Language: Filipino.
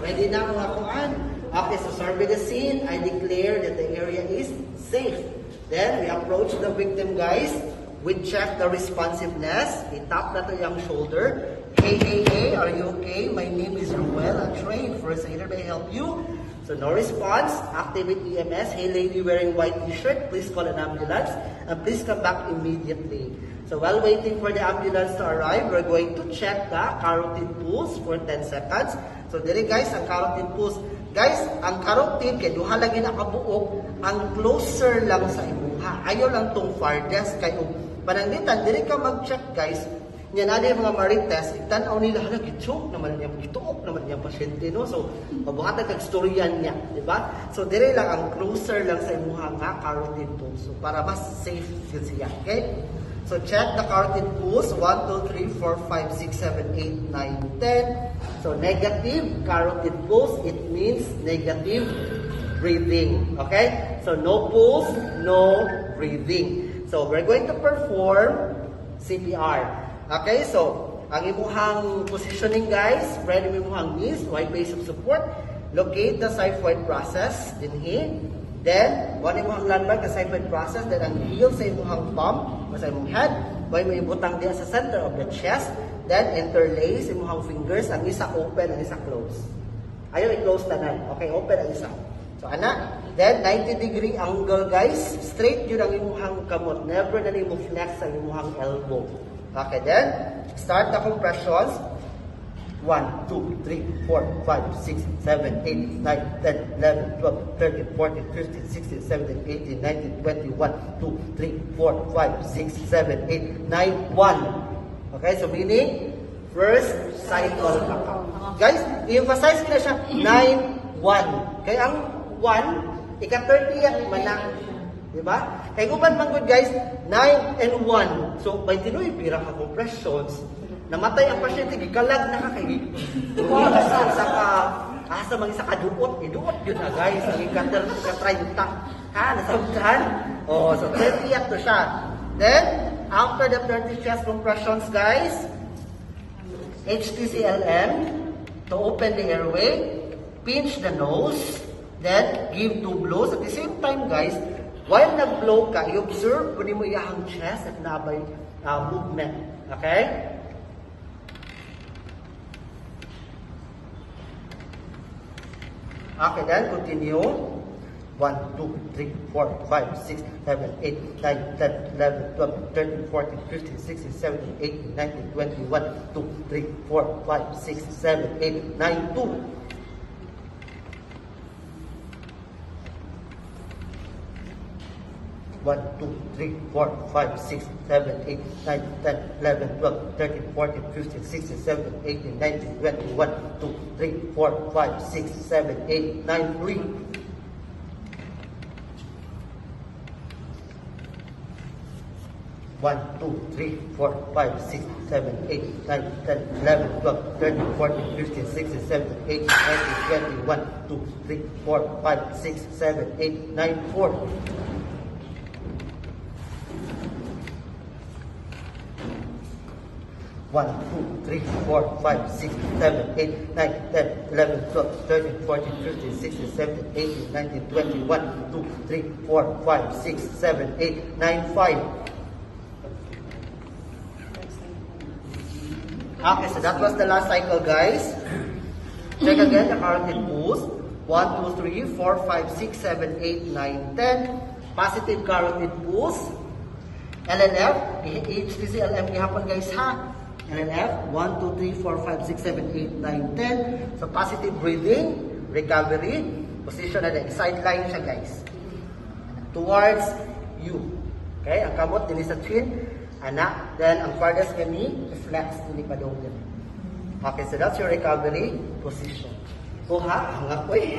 Ready na mga kuan? Okay, so survey the scene. I declare that the area is safe. Then, we approach the victim, guys. We check the responsiveness. I-tap na to yung shoulder. Hey, hey, hey, are you okay? My name is Ruel. I'm trained first aider. May I help you? So, no response. Activate EMS. Hey, lady wearing white t-shirt. Please call an ambulance. And please come back immediately. So, while waiting for the ambulance to arrive, we're going to check the carotid pulse for 10 seconds. So, dili guys, ang carotid pulse. Guys, ang carotid, kaya duha lagi nakabuok, ang closer lang sa imuha. Ayaw lang tong farthest. Kaya panangitan, dili ka mag-check guys. Yan na yung mga marites, itanaw nila, hala, gitsok naman niya, gituok naman niya pasyente, no? So, mabuhatan kag storyan niya, di ba? So, dire lang, ang closer lang sa imuha nga carotid pulse. So, para mas safe yun siya, okay? So, check the carotid pulse, 1, 2, 3, 4, 5, 6, 7, 8, 9, 10. So, negative carotid pulse, it means negative breathing, okay? So, no pulse, no breathing. So, we're going to perform CPR. Okay, so, ang imuhang positioning guys, spread yung imuhang knees, wide base of support, locate the xiphoid process, dinhi, then, one imuhang landmark, the xiphoid process, then ang heel sa imuhang palm, o sa imong head, why may ibutang diya sa center of the chest, then interlace imuhang fingers, ang isa open, ang isa close. Ayaw i-close tanan, okay, open ang isa. So, ana, then 90-degree angle guys, straight yun ang imuhang kamot, never na nimo flex ang imuhang elbow. Okay, then, start the compressions. 1, 2, 3, 4, 5, 6, 7, 8, 9, 10, 11, 12, 13, 14, 15, 16, 17, 18, 19, 20, 1, 2, 3, 4, 5, 6, 7, 8, 9, 1. Okay, so meaning, first cycle. Guys, i-emphasize ko na siya, 9, 1. Kaya ang 1, ika-30 man na. Diba? Kaya kung man good guys, 9 and 1. So, by tinoy, pira ka compressions. Namatay ang pasyente, gikalag na ka kay asa mang isa ka duot. Iduot yun na guys. Ang ika-30. Ha? Nasabtan? Oh, so 30 to siya. Then, after the 30 chest compressions guys, HTCLM to open the airway, pinch the nose, then give 2 blows. At the same time guys, while nag-blow ka, i-observe kung mo iyahang chest at nabay movement. Okay? Okay, then continue. 1, 2, 3, 4, 5, 6, 7, 8, 9, 10, 11, 12, 13, 14, 15, 16, 17, 18, 19, 20, 1, 2, 3, 4, 5, 6, 7, 8, 9, 2. 1, 2, 3, 4, 5, 6, 7, 8, 9, 10, 11, 12, 13, 14, 15, 16, 17, 18, 19, 20, 1, 2, 3, 4, 5, 6, 7, 8, 9, 3. One, 2, 3, 4, 5, 6, 7, 8, 9, 10, 11, 12, 13, 14, 15, 16, 17, 18, 19, 20, 1, 2, 3, 4, 5, 6, 7, 8, 9, 4. 1, 2, 3, 4, 5, 6, 7, 8, 9, 10, 11, 12, 13, 14, 15, 16, 17, 18, 19, 20, 1, 2, 3, 4, 5, 6, 7, 8, 9, 5. Okay, so that was the last cycle, guys. Check again the carotid pulse. 1, 2, 3, 4, 5, 6, 7, 8, 9, 10. Positive carotid pulse. LNF, HTCLM gihapon guys ha. LNF, 1, 2, 3, 4, 5, 6, 7, 8, 9, 10. So, positive breathing, recovery, position na din. Sideline siya, guys. Towards you. Okay? Ang kamot, din sa chin, anak. Then, ang farthest kami, flex, hindi pa doon din. Okay, so that's your recovery position. Kuha, hangak ko eh.